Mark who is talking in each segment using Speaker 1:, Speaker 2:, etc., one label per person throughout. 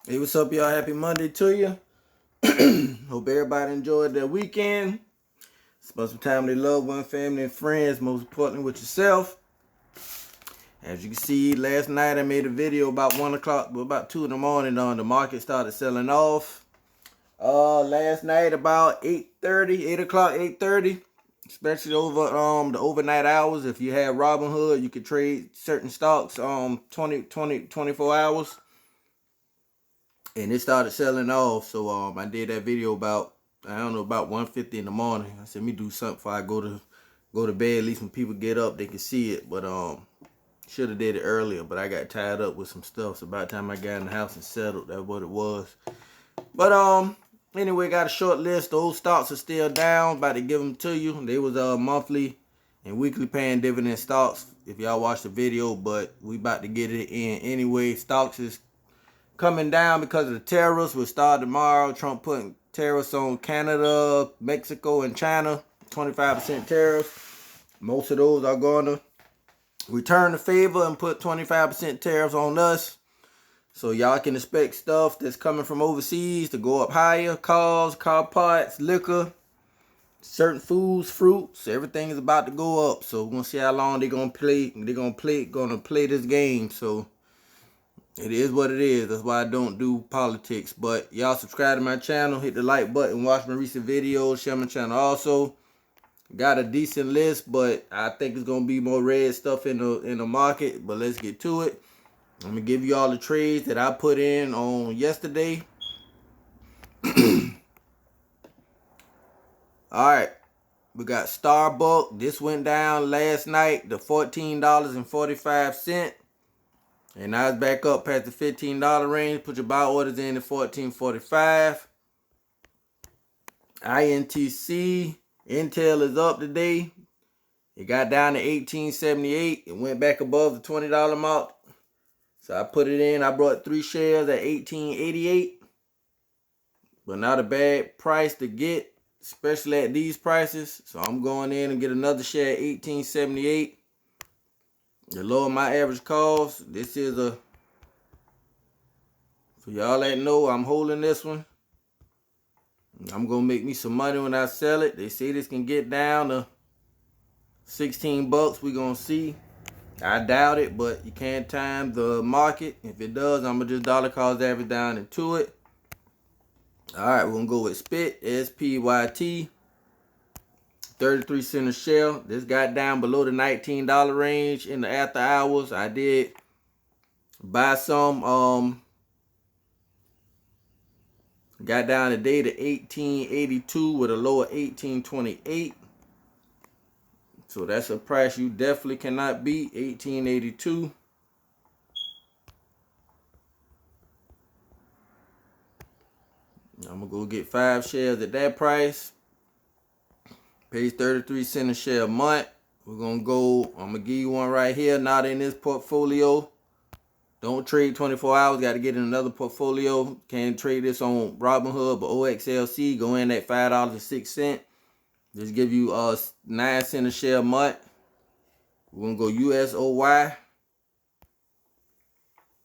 Speaker 1: Hey, what's up, y'all? Happy Monday to you. Hope everybody enjoyed their weekend. Spend some time with their loved one, family, and friends, most importantly with yourself. As you can see, last night I made a video about 1 o'clock, about 2 in the morning the market started selling off. Last night about 8:30, 8 o'clock, 8:30, especially over the overnight hours. If you have Robinhood, you could trade certain stocks 24 hours. And it started selling off. So I did that video about, I don't know, about 1:50 in the morning. I said, let me do something before I go to bed. At least when people get up, they can see it. But should have did it earlier, but I got tied up with some stuff. So by the time I got in the house and settled, that's what it was. But anyway, got a short list. Those stocks are still down. About to give them to you. They was monthly and weekly paying dividend stocks. If y'all watched the video, but we about to get it in anyway. Stocks is coming down because of the tariffs. Will start tomorrow. Trump putting tariffs on Canada, Mexico, and China. 25% tariffs. Most of those are going to return the favor and put 25% tariffs on us. So y'all can expect stuff that's coming from overseas to go up higher. Cars, car parts, liquor, certain foods, fruits. Everything is about to go up. So we're going to see how long they're going to play. They're going to play this game. So it is what it is. That's why I don't do politics. But y'all subscribe to my channel. Hit the like button. Watch my recent videos. Share my channel also. Got a decent list, but I think it's going to be more red stuff in the market. But let's get to it. I'm going to give you all the trades that I put in on yesterday. Alright. We got Starbucks. This went down last night to $14.45. And now it's back up past the $15 range. Put your buy orders in at $14.45. INTC. Intel is up today. It got down to $18.78. It went back above the $20 mark. So I put it in. I brought 3 shares at $18.88. But not a bad price to get, especially at these prices. So I'm going in and get another share at $18.78. To lower my average cost. This is for y'all that know, I'm holding this one. I'm going to make me some money when I sell it. They say this can get down to 16 bucks. We're going to see. I doubt it, but you can't time the market. If it does, I'm going to just dollar cost average down into it. All right, we're going to go with SPYT, SPYT. 33 cents a share. This got down below the $19 range in the after hours. I did buy some. Got down today to $18.82 with a low of $18.28. So that's a price you definitely cannot beat. $18.82. I'm gonna go get 5 shares at that price. Pays 33 cents a share a month. We're gonna go. I'm gonna give you one right here. Not in this portfolio. Don't trade 24 hours. Got to get in another portfolio. Can't trade this on Robinhood, but OXLC. Go in at $5.06. Just give you 9 cents a share a month. We're gonna go USOY.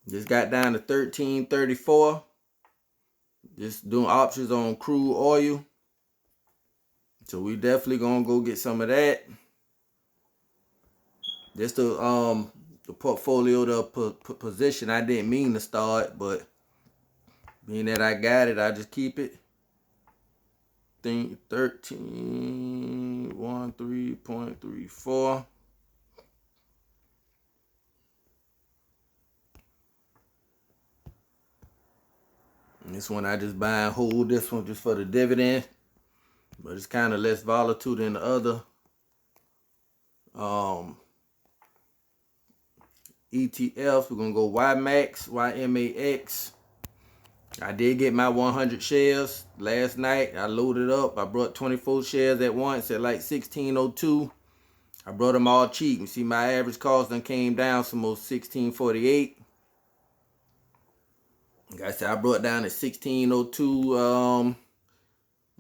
Speaker 1: Just got down to $13.34. Just doing options on crude oil. So we definitely gonna go get some of that. Just the portfolio, the position. I didn't mean to start, but being that I got it, I just keep it. 13.34. And this one I just buy and hold. This one just for the dividend, but it's kind of less volatile than the other ETFs. We're gonna go YMAX, YMAX. I did get my 100 shares last night. I loaded up. I brought 24 shares at once at like $16.02. I brought them all cheap. You see my average cost then came down to almost $16.48. Like I said, I brought down to $16.02.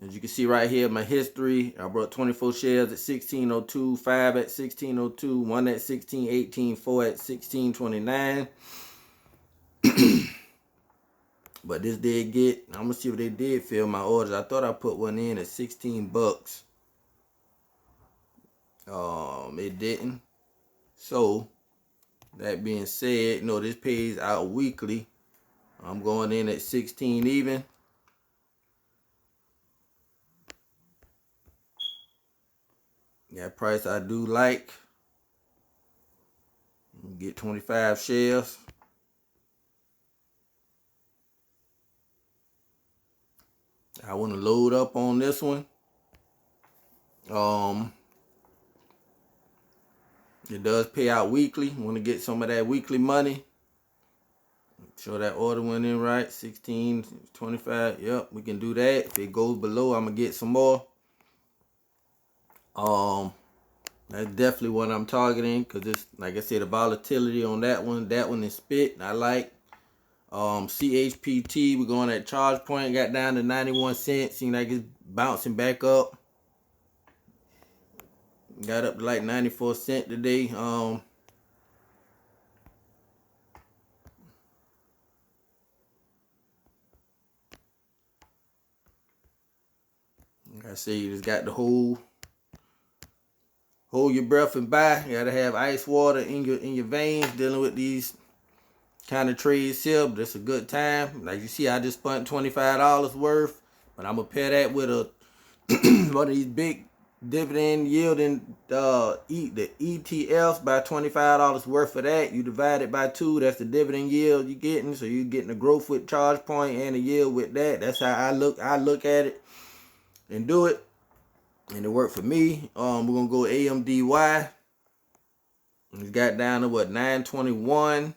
Speaker 1: As you can see right here, my history. I brought 24 shares at $16.02, 5 at $16.02, 1 at $16.18, 4 at $16.29. But this did get, I'm gonna see if they did fill my orders. I thought I put one in at 16 bucks. It didn't. So that being said, this pays out weekly. I'm going in at 16 even. That price I do like. Get 25 shares. I want to load up on this one. It does pay out weekly. Want to get some of that weekly money. Sure that order went in right. 16, 25. Yep, we can do that. If it goes below, I'm gonna get some more. That's definitely what I'm targeting, because it's, like I said, the volatility on that one is spit. I like. CHPT, we're going at charge point, got down to 91 cents. Seems like it's bouncing back up. Got up to like 94 cents today. Like I say, you just got to hold your breath and buy. You gotta have ice water in your veins dealing with these kind of trades here, but it's a good time. Like you see, I just spent $25 worth, but I'm gonna pair that with a one of these big dividend yielding the ETFs by $25 worth of that. You divide it by 2, that's the dividend yield you're getting. So you're getting the growth with charge point and the yield with that. That's how I look at it and do it. And it worked for me. We're gonna go AMDY. It's got down to what, 921.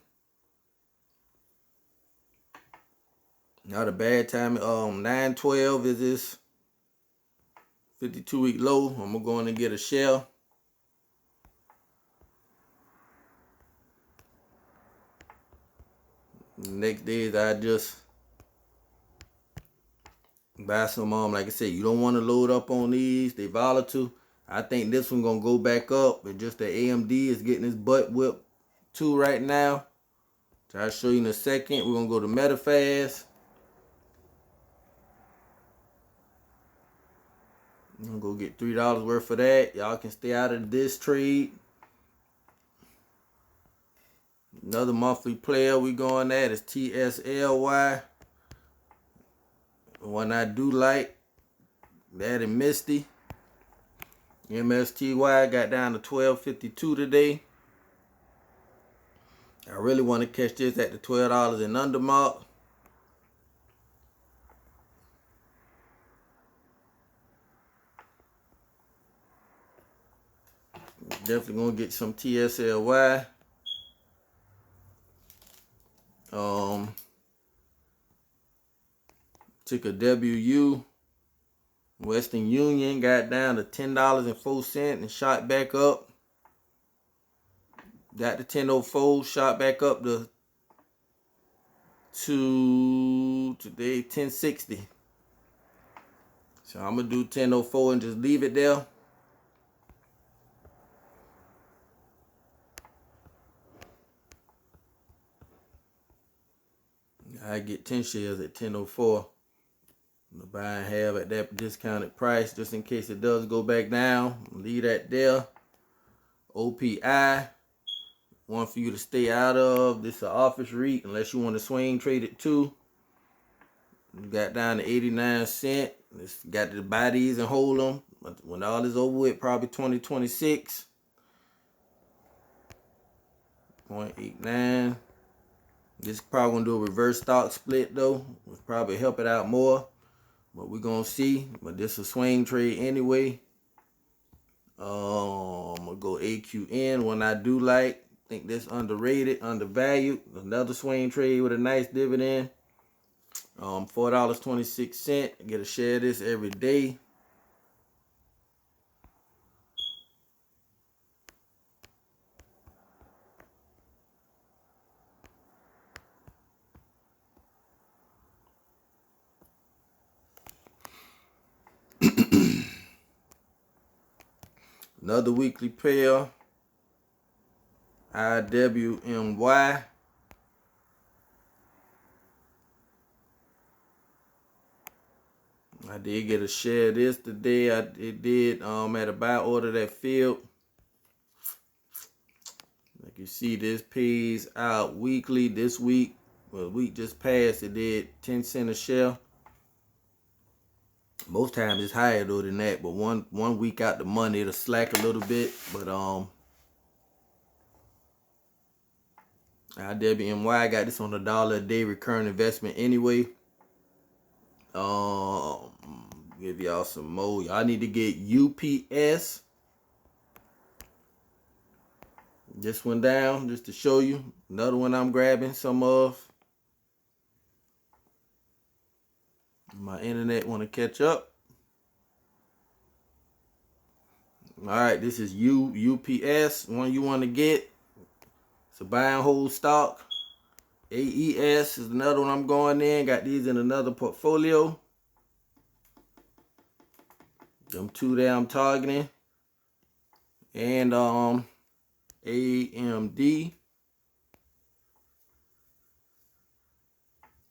Speaker 1: Not a bad time. 912 is this 52-week low. I'm gonna go in and get a shell. Next days I just buy some. Like I said, you don't want to load up on these. They volatile. I think this one gonna go back up, but just the AMD is getting his butt whipped too right now. So I'll show you in a second. We're gonna go to MetaFast. I'm gonna go get $3 worth of that. Y'all can stay out of this trade. Another monthly player we going at is TSLY. The one I do like, that and Misty. MSTY got down to 12.52 today. I really want to catch this at the $12 and under mark. Definitely gonna get some TSLY. Ticker WU. Western Union got down to $10.04 and shot back up. Got the 10.04, shot back up to today 10.60. So I'm gonna do 10.04 and just leave it there. I get 10 shares at 10.04. I'm buy and have at that discounted price just in case it does go back down. Leave that there. OPI, one for you to stay out of. This is an office REIT unless you want to swing trade it too. Got down to 89 cents. It's got to buy these and hold them. When all is over with, probably 2026. 0.89. This is probably going to do a reverse stock split though. It'll probably help it out more. But we're going to see. But this is a swing trade anyway. I'm going to go AQN. One I do like. Think this underrated, undervalued. Another swing trade with a nice dividend. $4.26. Get a share of this every day. Another weekly pair. IWMY. I did get a share of this today. It did at a buy order that filled. Like you see, this pays out weekly. This week, well, week just passed, it did 10 cents a share. Most times it's higher though than that, but one week out the money it'll slack a little bit. But IWMY got this on $1 a day recurring investment anyway. Give y'all some more. Y'all need to get UPS. This one down just to show you. Another one I'm grabbing some of. My internet want to catch up. All right, this is UPS. One you want to get. It's a buy and hold stock. AES is another one I'm going in. Got these in another portfolio. Them two there I'm targeting. And AMD.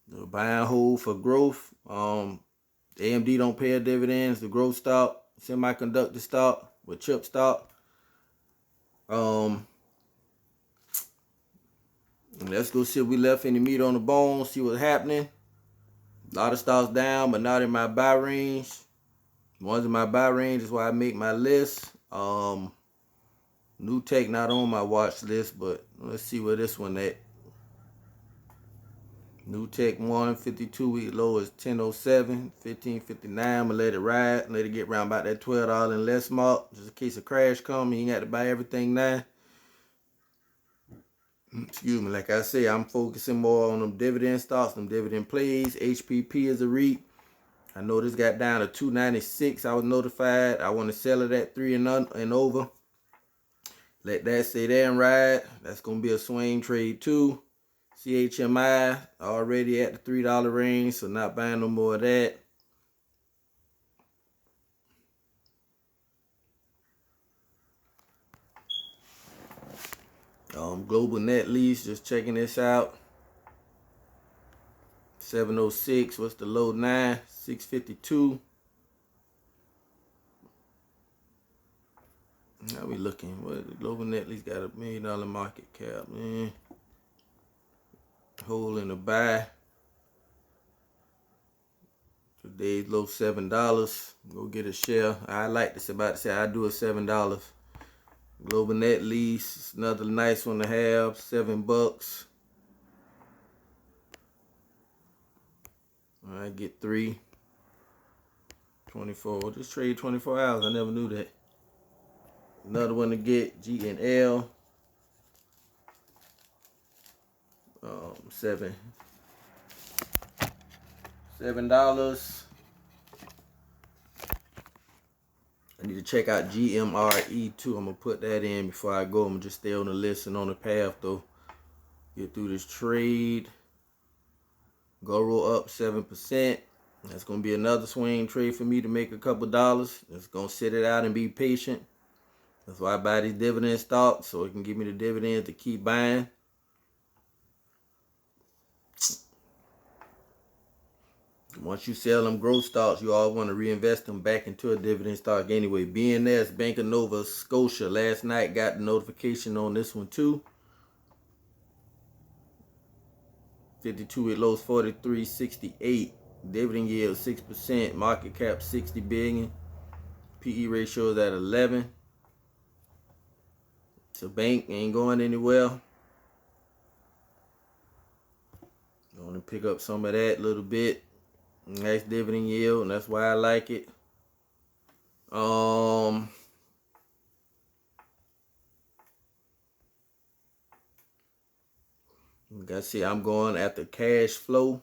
Speaker 1: The buy and hold for growth. AMD don't pay a dividends. The growth stock, semiconductor stock with chip stock. Let's go see if we left any meat on the bone, see what's happening. A lot of stocks down, but not in my buy range. The ones in my buy range is why I make my list. New Tech not on my watch list, but let's see where this one at. New Tech 152 week low is 1007, 1559. I'm gonna let it ride, let it get around about that $12 and less mark. Just in case a crash come, you ain't got to buy everything now. Excuse me, like I say, I'm focusing more on them dividend stocks, them dividend plays. HPP is a REIT. I know this got down to 296. I was notified. I want to sell it at 3 and over. Let that stay there and ride. That's gonna be a swing trade too. CHMI already at the $3 range, so not buying no more of that. Global Net Lease, just checking this out. 706, what's the low? 652. Now we looking. What the Global Net Lease got? $1 million market cap, man. Hole in the buy. Today's low $7. Go get a share. I like this, about to say I do a $7. Global Net Lease, another nice one to have, $7. I get 3. 24. Just trade 24 hours. I never knew that. Another one to get, GNL. $7. I need to check out GMRE too. I'm gonna put that in before I go. I'm gonna just stay on the list and on the path though. Get through this trade. Go roll up 7%. That's gonna be another swing trade for me to make a couple dollars. Just gonna sit it out and be patient. That's why I buy these dividend stocks, so it can give me the dividends to keep buying. Once you sell them growth stocks, you all want to reinvest them back into a dividend stock anyway. BNS, Bank of Nova Scotia, last night got the notification on this one too. 52 week lows 43.68. Dividend yield 6%. Market cap 60 billion. PE ratio is at 11. So bank ain't going anywhere. I want to pick up some of that a little bit. Nice dividend yield, and that's why I like it. You guys see, I'm going after cash flow.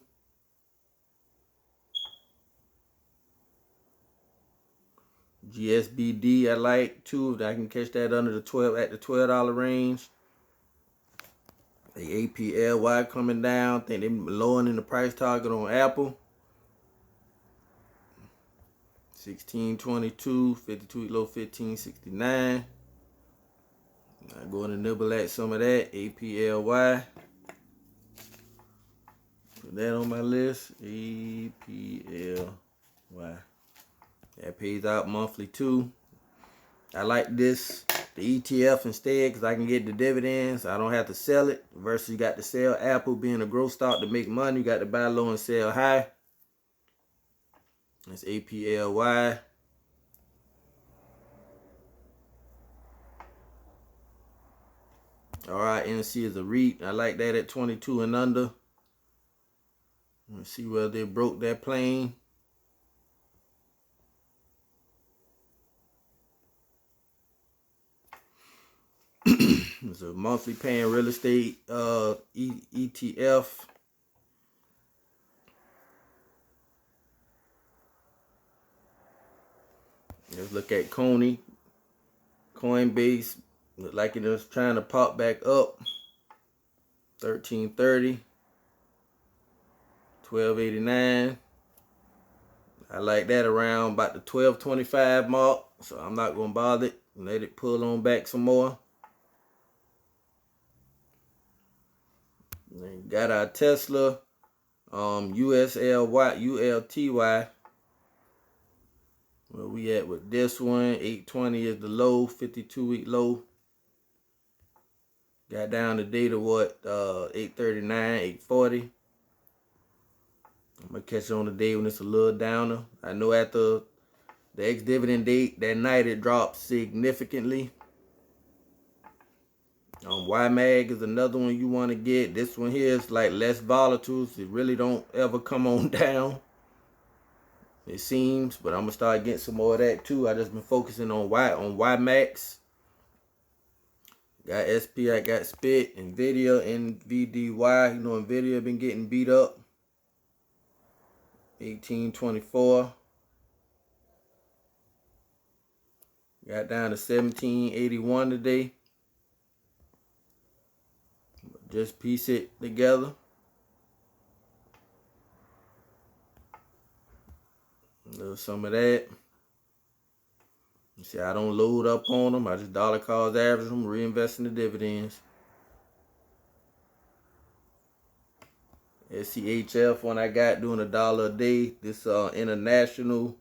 Speaker 1: GSBD I like too. If I can catch that under the $12 range. The APLY coming down. Think they're lowering the price target on Apple. 1622, 52 low 1569. I'm going to nibble at some of that. APLY. Put that on my list. APLY. That pays out monthly too. I like this, the ETF instead, because I can get the dividends. I don't have to sell it. Versus you got to sell Apple being a growth stock to make money. You got to buy low and sell high. That's APLY. Alright, NC is a REIT. I like that at 22 and under. Let's see whether they broke that plane. It's a monthly paying real estate ETF. Let's look at Coney. Coinbase. Look like it was trying to pop back up. 1330. 1289. I like that around about the 1225 mark. So I'm not going to bother it. Let it pull on back some more. Then got our Tesla. ULTY. Where we at with this one? 820 is the low, 52-week low. Got down today to what? 839, 840. I'm gonna catch it on the day when it's a little downer. I know after the ex-dividend date, that night it dropped significantly. YMAG is another one you want to get. This one here is like less volatile. So it really don't ever come on down. It seems, but I'm gonna start getting some more of that too. I just been focusing on YMAX. Got SP, I got SPIT, NVIDIA, NVDY. You know, NVIDIA been getting beat up. 1824. Got down to 1781 today. Just piece it together. A little some of that. You see, I don't load up on them. I just dollar cost average them, reinvest in the dividends. SCHF one I got doing $1 a day. This international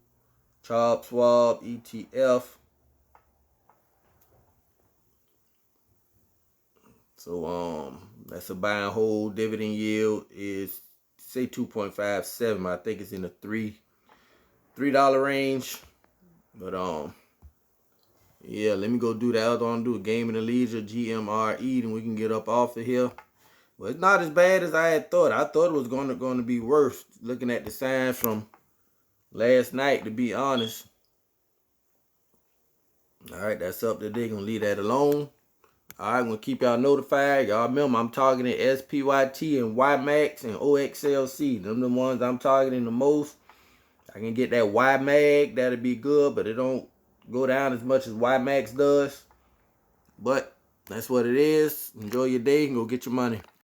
Speaker 1: Charles Schwab ETF. So that's a buy and hold. Dividend yield is say 2.57. I think it's in the $3 range. But yeah, let me go do that. I was gonna do a Gaming and Leisure GMRE, and we can get up off of here. Well, it's not as bad as I had thought. I thought it was going to be worse. Looking at the signs from last night, to be honest. All right, that's up today. Gonna leave that alone. All right, I'm gonna keep y'all notified. Y'all remember, I'm targeting SPYT and YMAX and OXLC. Them the ones I'm targeting the most. I can get that YMAG, that'll be good, but it don't go down as much as YMAX does. But that's what it is. Enjoy your day and go get your money.